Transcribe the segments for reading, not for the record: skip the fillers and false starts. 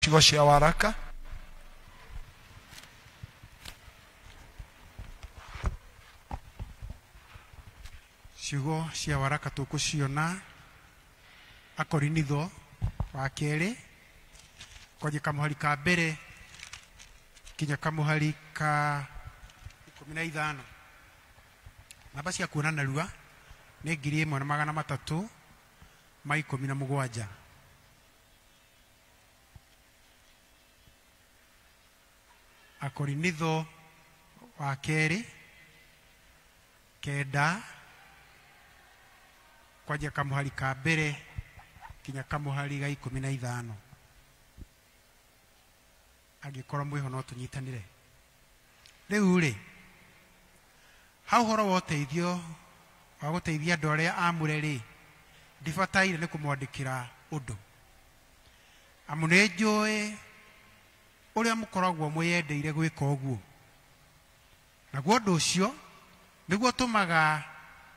Ciugo cia waraka ciugo cia waraka tukuciona Akorinitho wa keri kwanjia kamuhari ka mbere kinya kamuhari ka 15 namba cia kuonana rua nĩ 1317 Akorinitho wa keri kenda kwanjia kamuhari ka mbere kinya kamuhari ga 15 agikorwo mwiho no tunyitanire riu ri hau horo wa uteithio wa guteithia andu aria amure ri ndibataire ni kumwandikira undu amu ni njui uria mukoragwo muyendeire gwika uguo naguo undu ucio niguo tumaga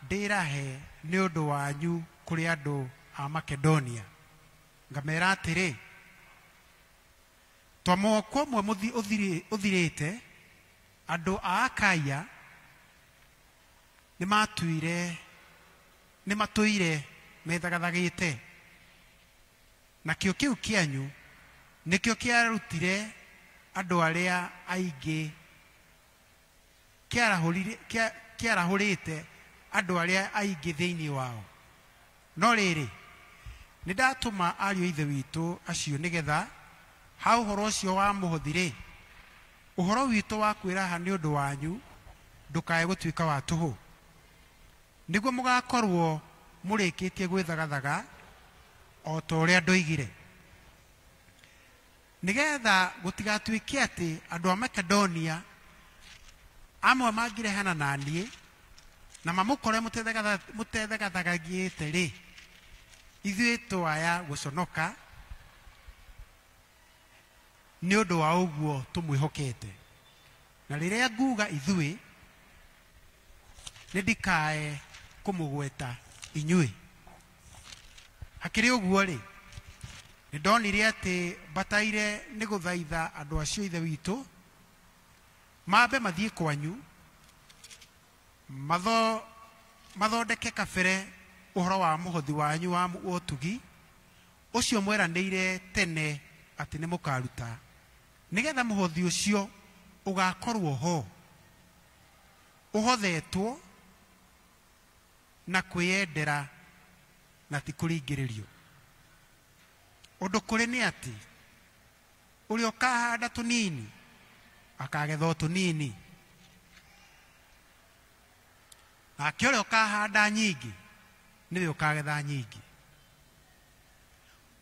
ndirahe ni undu wanyu kuri andu a Makedonia ngamera atiri twamoko mwe uthirite andu a Akaya ni matuire methagathagite na kio kiu kianyu nikio kiarutire andu aria aingi kiarahurite andu aria aingi thiini wao no riri nindatuma ariu ithe witu acio nigetha hau horo ucio wa muhuthire uhoro witu wa kwiraha ni undu wanyu ndukae gutuika wa tuhu niguo mugakorwo murikitie gwithagathaga o ta uria ndoigire nigetha gutigatuike ati andu a Makedonia amwe mangirehana nanie na mamukore mutethegathagagiite ri ithuĩ twaya guconoka ni undu wa uguo tumwihokete na riria nguga ithuĩ ni ndikae kumugweta inyuĩ hakiri uguo ri ni ndonire ati bataire ni guthaitha andu acio ithe witu mambe mathie kwanyu mathondeke kabere uhoro wa muhothi wanyu wa utugi ucio mweranĩire tene ati ni mukaruta nigetha muhothi ucio ugakorwo ho uhothetwo na kwiyendera na ti kuringiririo undu kuri ni ati uria ukahanda tunini akagetha tunini nake uria ukahanda nyingi niwe ukagetha nyingi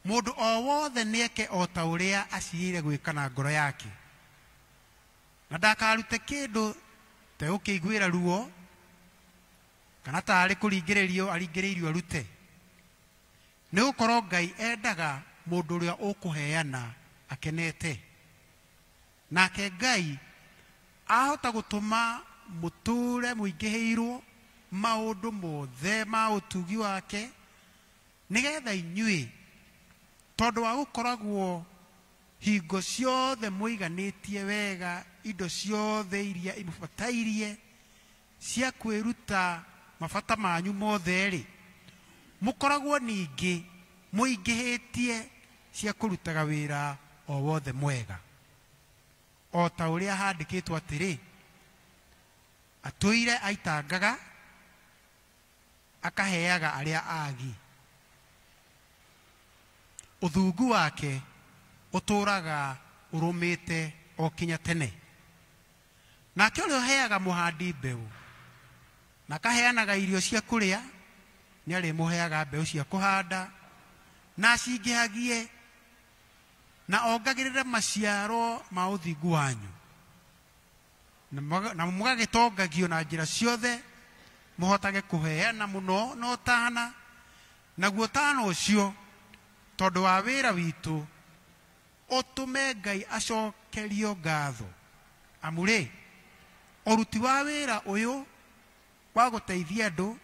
mundu o wothe nieke o ta uria aciire gwika na ngoro yake na ndakarute kindu te ukiguira ruo kana tari kuringiririo aringiririo arute ni ukorwo Ngai endaga mundu uria ukuheana akenete nake Ngai ahota gutuma muture muingiheirwo maundu mothe ma utugi wake nigetha inyuĩ tondu wa gukoragwo hingo ciothe muiganitie wega indo ciothe iria imubatairie cia kwiruta mabata manyu mothe ri mukoragwo ningi muingihitie cia kurutaga wira o wothe mwega o ta uria handikitwo atiri atuire aitangaga akaheaga aria agi uthungu wake uturaga urumite o kinya tene nake uria uheaga muhandi mbeu na kaheanaga irio cia kuria ni ari muheaga mbeu cia kuhanda na cingihagie na ongagirire maciaro ma uthingu wanyu na mugagitongagio na njira ciothe muhotage kuheana muno no tana naguo tana ucio tondu wa wira witu utume Ngai acokerio ngatho amure uruti wa wira uyu wa guteithia andu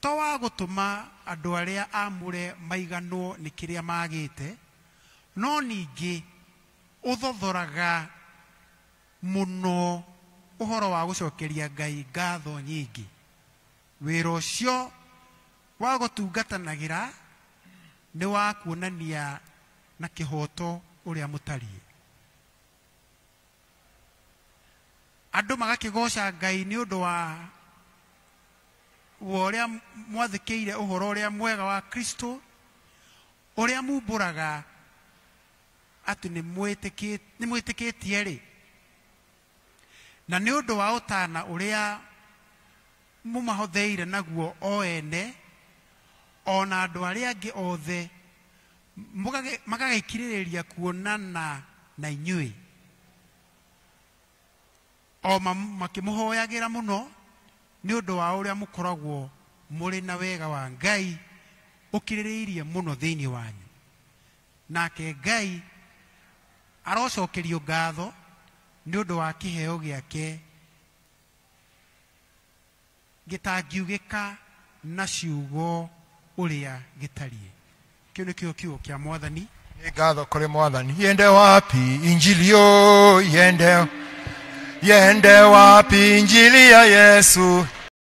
to wa gutuma andu aria amure maiganwo ni kiria magite no ningi uthothoraga muno uhoro wa gucokeria Ngai ngatho nyingi. Wira ucio wa gutungatanagira ni wa kuonania na kihoto uria mutarie. Andu magakigoca Ngai ni undu wa uria mwathikiire uhoro uria mwega wa Kristo uria mumburaga ati ni mwitikitie ri, na ni undu wa utana uria mumahotheire naguo o ene ona andu aria angi othe magagikiririria kuonana na inyui o makimuhoyagira muno ni undu wa uria mukoragwo muri na wega wa Ngai ukiririirie muno thiini wanyu. Nake Ngai arocokerio ngatho ni undu wa kiheo giake gitangiugika na ciugo uria gitarie. Kiu nikio kiugo kia Mwathani. Ni ngatho kuri Mwathani. Yende wapi injili yo, yende wapi injili ya Yesu,